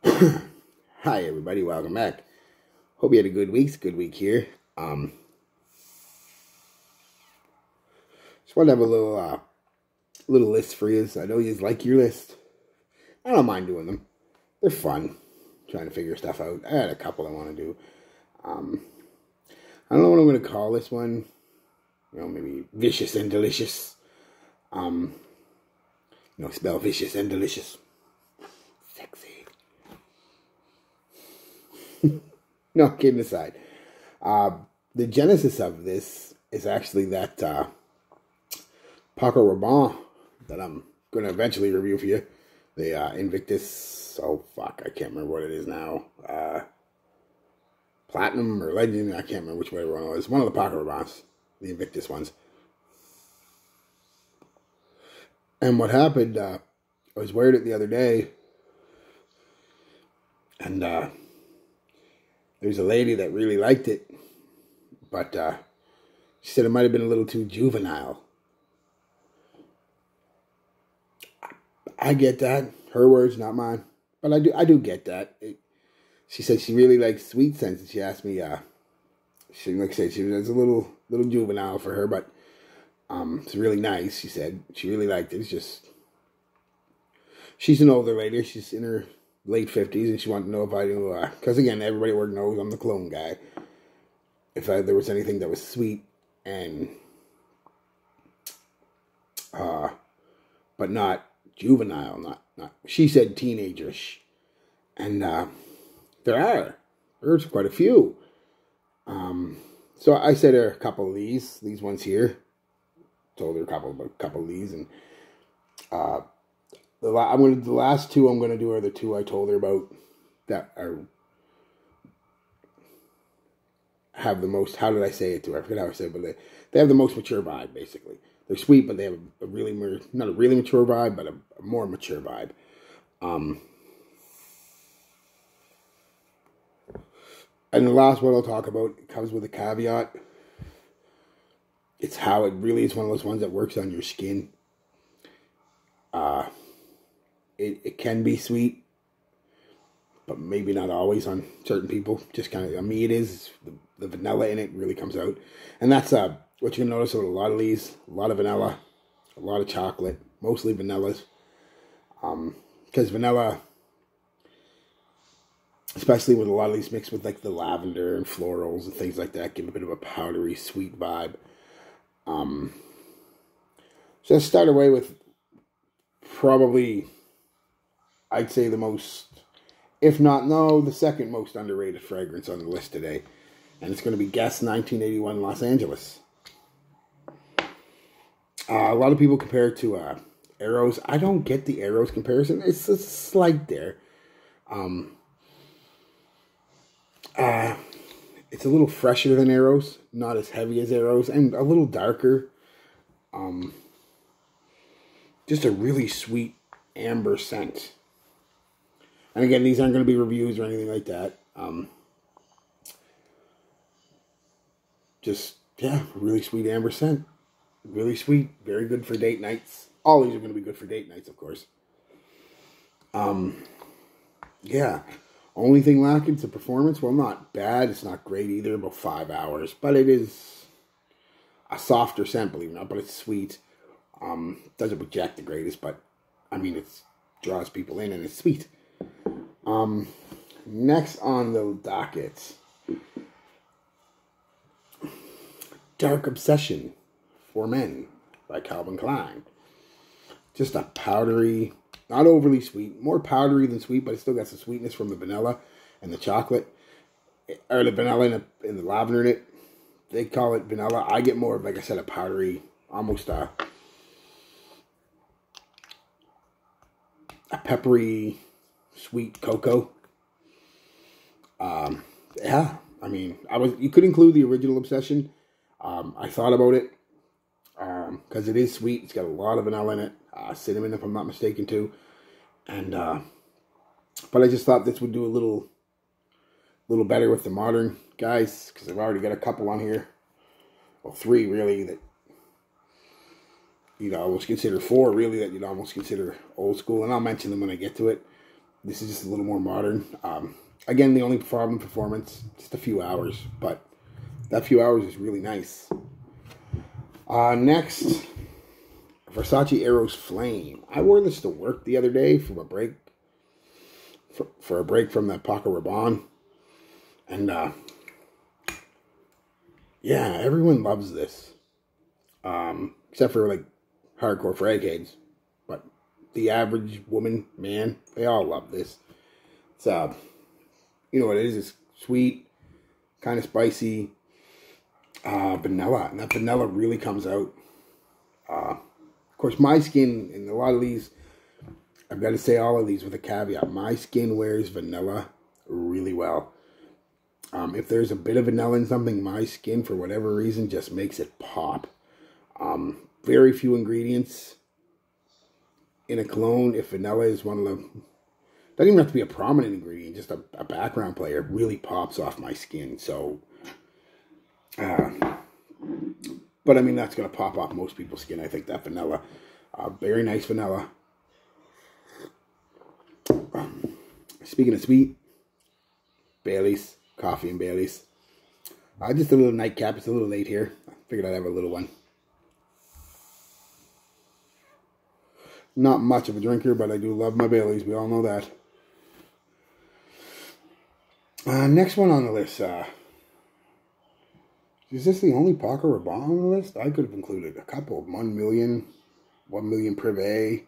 Hi everybody, welcome back. Hope you had a good week. It's a good week here. Just want to have a little list for you. I know you like your list. I don't mind doing them. They're fun. Trying to figure stuff out. I had a couple I want to do. I don't know what I'm going to call this one. Maybe vicious and delicious. Spell vicious and delicious. Sexy. No, kidding aside. The genesis of this is actually that Paco Rabanne that I'm going to eventually review for you. The Invictus, I can't remember what it is now. Platinum or Legend, I can't remember which way one it was. One of the Paco Rabannes, the Invictus ones. And what happened, I was wearing it the other day, and there's a lady that really liked it, but she said it might have been a little too juvenile. I get that. Her words, not mine. But I do get that. She said she really likes Sweet Sense, and she asked me, she was a little juvenile for her, but it's really nice. She said she really liked it. It's just, she's an older lady. She's in her late 50s, and she wanted to know if I knew, because again, everybody at work knows I'm the clone guy. If there was anything that was sweet and, but not juvenile, not. She said teenagerish, and there's quite a few. So I said her a couple of these ones here. Told her a couple of these, and the last two I'm gonna do are the two I told her about that have the most. How did I say it to her? I forget how I said it, but they have the most mature vibe. Basically, they're sweet, but they have a really not a really mature vibe, but a more mature vibe. And the last one I'll talk about, it comes with a caveat. It's how it really is one of those ones that works on your skin. It can be sweet, but maybe not always on certain people. Just kind of, on me it is. The vanilla in it really comes out. And that's what you're going to notice with a lot of these. A lot of vanilla, a lot of chocolate, mostly vanillas. Because vanilla, especially with a lot of these mixed with like the lavender and florals and things like that, give a bit of a powdery, sweet vibe. So let's start away with probably, I'd say the most, if not, no, the second most underrated fragrance on the list today. And it's going to be Guess 1981 Los Angeles. A lot of people compare it to Eros. I don't get the Eros comparison. It's a slight there. It's a little fresher than Eros, not as heavy as Eros, and a little darker. Just a really sweet amber scent. And again, these aren't going to be reviews or anything like that. Really sweet amber scent. Really sweet, very good for date nights. All these are going to be good for date nights, of course. Only thing lacking is the performance. Well, not bad. It's not great either, about 5 hours. But it is a softer scent, believe it or not. But it's sweet. Doesn't project the greatest, but I mean, it draws people in and it's sweet. Next on the docket, Dark Obsession for Men by Calvin Klein. Just a powdery, not overly sweet, more powdery than sweet, but it still got some sweetness from the vanilla and the chocolate, or the vanilla and the lavender in it. They call it vanilla. I get more of, like I said, a powdery, almost a peppery, sweet cocoa. I mean, you could include the original Obsession. I thought about it, because it is sweet. It's got a lot of vanilla in it, cinnamon if I'm not mistaken too, and but I just thought this would do a little better with the modern guys, because I've already got a couple on here, well, 3 really, that you'd almost consider, 4 really that you'd almost consider old school, and I'll mention them when I get to it. This is just a little more modern. Again, the only problem performance, just a few hours, but that few hours is really nice. Next, Versace Eros Flame. I wore this to work the other day from a break, for a break from the Paco Rabanne. And, yeah, everyone loves this. Except for, like, hardcore fragheads. But the average woman, man, they all love this. It's, you know what it is? It's sweet, kind of spicy, vanilla. And that vanilla really comes out. Of course, my skin, and a lot of these, I've got to say all of these with a caveat. My skin wears vanilla really well. If there's a bit of vanilla in something, my skin, for whatever reason, just makes it pop. Very few ingredients in a cologne. If vanilla is one of them, doesn't even have to be a prominent ingredient, just a background player, really pops off my skin. So, but I mean, that's going to pop off most people's skin, I think, that vanilla. Very nice vanilla. Speaking of sweet, Baileys, coffee and Baileys. Just a little nightcap. It's a little late here. I figured I'd have a little one. Not much of a drinker, but I do love my Baileys. We all know that. Next one on the list. Is this the only Paco Rabanne on the list? I could have included a couple. 1 million Privé,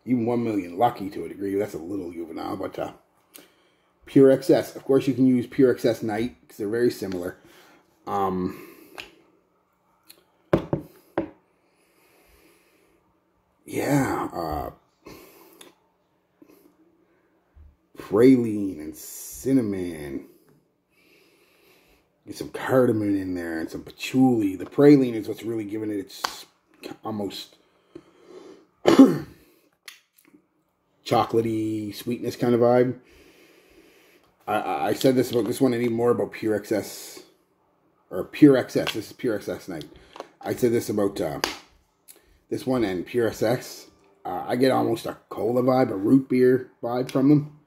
even 1 million Lucky to a degree. That's a little juvenile, but Pure XS. Of course, you can use Pure XS Night because they're very similar. Yeah, praline and cinnamon. Get some cardamom in there and some patchouli. The praline is what's really giving it its almost chocolatey sweetness kind of vibe. I said this about this one and even more about Pure XS. Or Pure XS. This is Pure XS Night. I said this about this one and Pure XS. I get almost a cola vibe, a root beer vibe from them.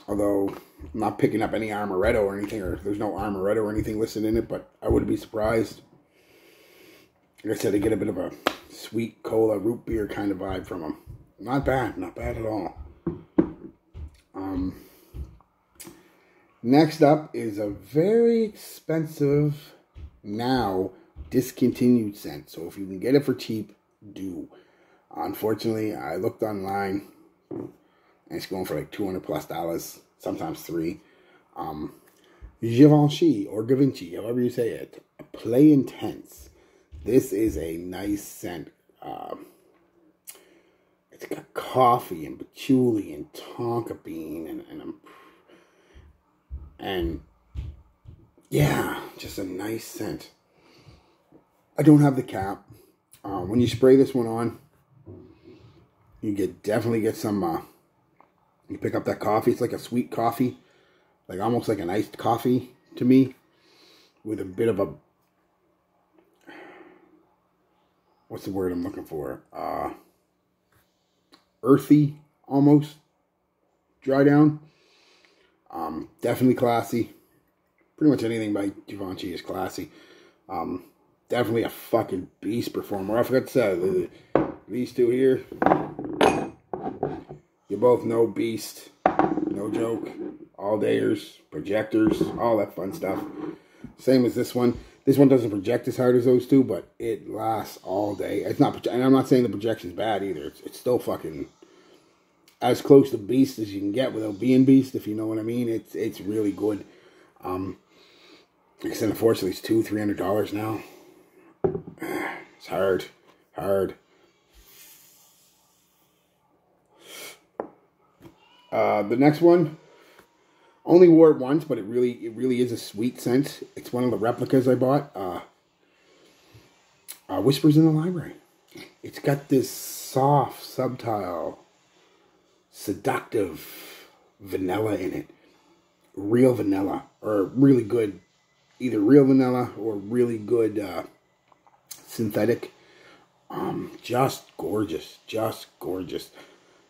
Although, I'm not picking up any Amaretto or anything, or there's no Amaretto or anything listed in it, but I wouldn't be surprised. Like I said, I get a bit of a sweet cola root beer kind of vibe from them. Not bad at all. Next up is a very expensive, now discontinued scent. So if you can get it for cheap, do. Unfortunately, I looked online, and it's going for like $200+, sometimes $3. Givenchy or Givenchy, however you say it. Play Intense. This is a nice scent. It's got coffee and patchouli and tonka bean and yeah, just a nice scent. I don't have the cap. When you spray this one on, you definitely get some. You pick up that coffee. It's like a sweet coffee, like almost like an iced coffee to me, with a bit of a, what's the word I'm looking for? Earthy, almost. Dry down. Definitely classy. Pretty much anything by Givenchy is classy. Definitely a fucking beast performer. I forgot to say, these two here, you both know beast. No joke. All dayers, projectors, all that fun stuff. Same as this one. This one doesn't project as hard as those two, but it lasts all day. It's not, and I'm not saying the projection's bad either. It's still fucking as close to beast as you can get without being beast, if you know what I mean. It's really good. Like I said, unfortunately, it's $200-300 now. It's hard. The next one, only wore it once, but it really is a sweet scent. It's one of the replicas I bought. Whispers in the Library. It's got this soft, subtle, seductive vanilla in it. Real vanilla, or really good, either real vanilla or really good synthetic. Just gorgeous.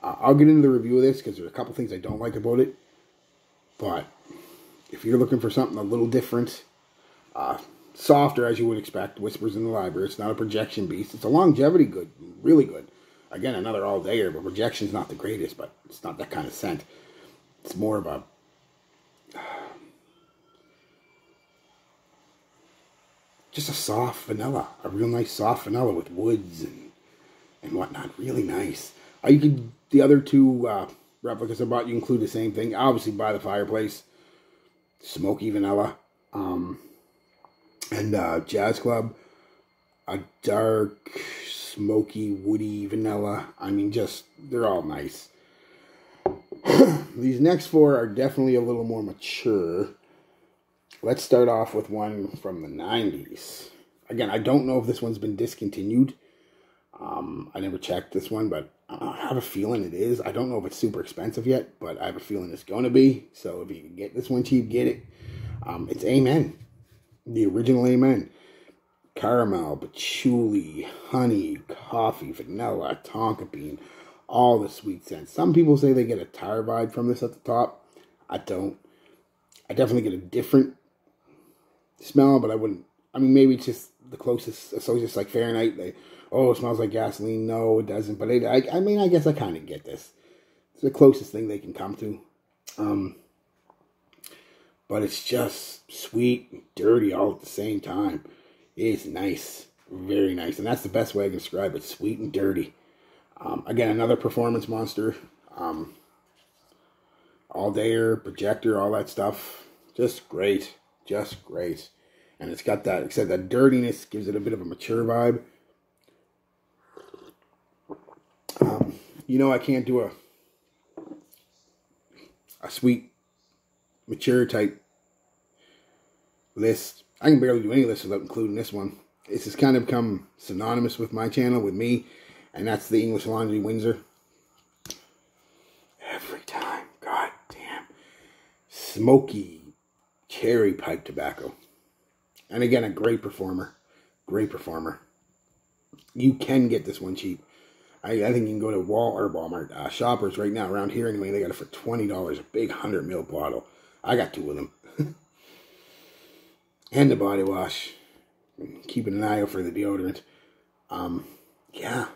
I'll get into the review of this because there's a couple things I don't like about it. But if you're looking for something a little different, softer as you would expect, Whispers in the Library. It's not a projection beast. It's a longevity good, really good. Again, another all-dayer, but projection's not the greatest, but it's not that kind of scent. It's more of a... just a soft vanilla. A real nice soft vanilla with woods and whatnot. Really nice. You could... the other two replicas I bought, you include the same thing. Obviously, By the Fireplace. Smoky vanilla. And Jazz Club. A dark, smoky, woody vanilla. I mean, just... they're all nice. These next four are definitely a little more mature. Let's start off with one from the 90s. Again, I don't know if this one's been discontinued. I never checked this one, but I have a feeling it is. I don't know if it's super expensive yet, but I have a feeling it's going to be. So if you can get this one cheap, get it. It's Amen. The original Amen. Caramel, patchouli, honey, coffee, vanilla, tonka bean. All the sweet scents. Some people say they get a tar vibe from this at the top. I don't. I definitely get a different smell, but I wouldn't. I mean, maybe it's just the closest. So just like Fahrenheit. It smells like gasoline. No, it doesn't. But I mean, I guess I kind of get this. It's the closest thing they can come to. But it's just sweet and dirty all at the same time. It's nice. Very nice. And that's the best way I can describe it. Sweet and dirty. Again, another performance monster. All-dayer, projector, all that stuff. Just great. Just great. And it's got that, except that dirtiness gives it a bit of a mature vibe. I can't do a sweet, mature type list. I can barely do any list without including this one. This has kind of become synonymous with my channel, with me, and that's the English Laundry Windsor. Every time, god damn. Smoky cherry pipe tobacco. And again, a great performer. Great performer. You can get this one cheap. I think you can go to Walmart, Shoppers right now, around here anyway, they got it for $20, a big 100 ml bottle. I got two of them. And the body wash. Keeping an eye out for the deodorant. Yeah.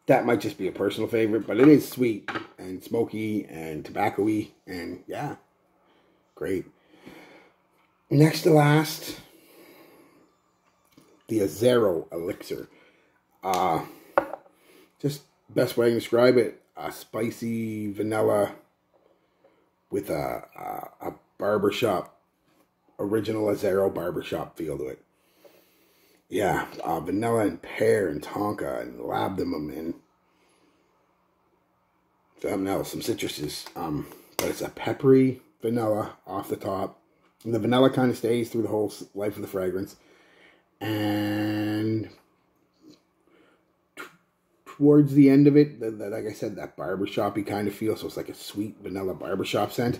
That might just be a personal favorite, but it is sweet and smoky and tobacco-y, and yeah, great. Next to last, the Azzaro Elixir. Just best way I can describe it, a spicy vanilla with a barbershop, original Azzaro barbershop feel to it. Yeah, vanilla and pear and tonka and labdanum and something else, some citruses. But it's a peppery vanilla off the top. And the vanilla kind of stays through the whole life of the fragrance. And towards the end of it, like I said, that barbershop-y kind of feel. So it's like a sweet vanilla barbershop scent.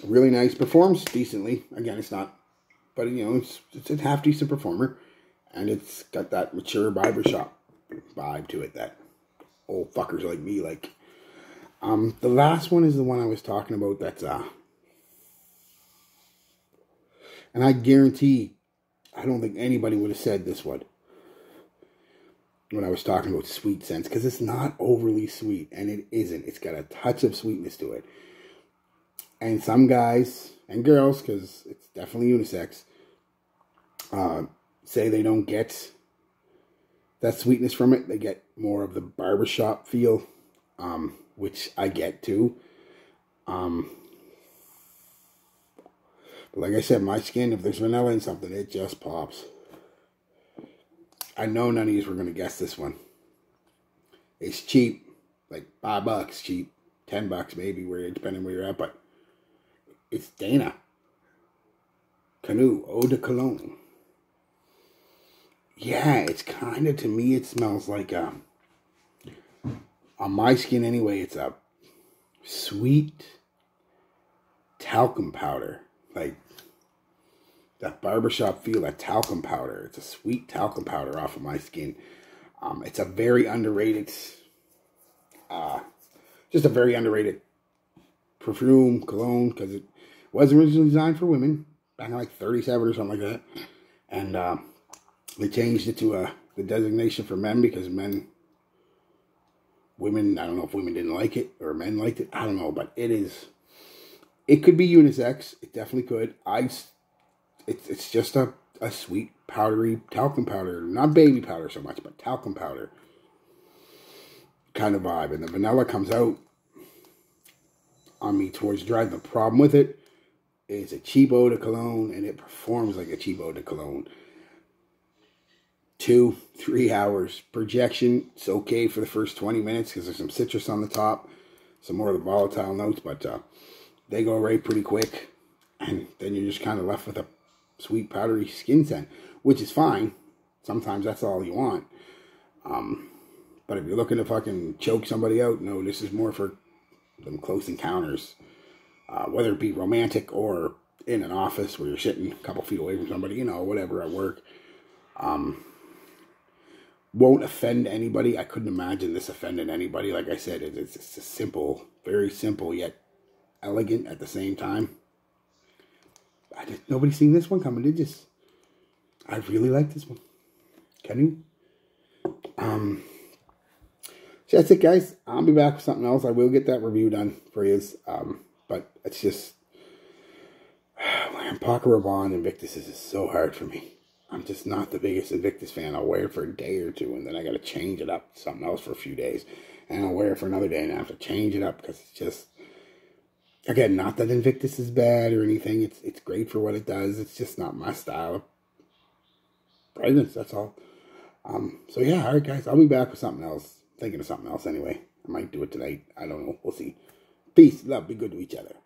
Really nice. Performs decently. Again, it's not... But, it's a half-decent performer. And it's got that mature barbershop vibe to it that old fuckers like me like. The last one is the one I was talking about that's... And I guarantee, I don't think anybody would have said this one when I was talking about sweet scents. Because it's not overly sweet. And it isn't. It's got a touch of sweetness to it. And some guys and girls, because it's definitely unisex, say they don't get that sweetness from it. They get more of the barbershop feel, which I get too. But like I said, my skin, if there's vanilla in something, it just pops. I know none of you were going to guess this one. It's cheap, like $5 cheap, $10 maybe, depending where you're at, but it's Dana Canoe Eau de Cologne. Yeah, it's kind of, to me, it smells like, on my skin anyway, it's a sweet talcum powder. Like, that barbershop feel, that talcum powder. It's a sweet talcum powder off of my skin. It's a very underrated, just a very underrated perfume, cologne, because it was originally designed for women back in like 37 or something like that. And they changed it to the designation for men because women, I don't know if women didn't like it or men liked it. I don't know, but it could be unisex. It definitely could. It's just a sweet, powdery talcum powder. Not baby powder so much, but talcum powder kind of vibe. And the vanilla comes out on me towards dry. The problem with it is a cheap eau de cologne, and it performs like a cheap eau de cologne. 2-3 hours. Projection, it's okay for the first 20 minutes because there's some citrus on the top, some more of the volatile notes, but they go away pretty quick. And then you're just kind of left with a sweet, powdery skin scent, which is fine. Sometimes that's all you want. But if you're looking to fucking choke somebody out, no, this is more for them close encounters. Whether it be romantic or in an office where you're sitting a couple feet away from somebody, you know, whatever, at work. Won't offend anybody. I couldn't imagine this offending anybody. Like I said, it's a simple, very simple yet elegant at the same time. Nobody's seen this one coming, did you? I really like this one. Can you? So that's it, guys. I'll be back with something else. I will get that review done for you. But it's just, Paco Rabanne Invictus is just so hard for me. I'm just not the biggest Invictus fan. I'll wear it for a day or two, and then I got to change it up to something else for a few days. And I'll wear it for another day, and I have to change it up because it's just, again, not that Invictus is bad or anything. It's great for what it does. It's just not my style of fragrance, that's all. So yeah, all right, guys. I'll be back with something else. Thinking of something else anyway. I might do it tonight. I don't know. We'll see. Peace, love, be good to each other.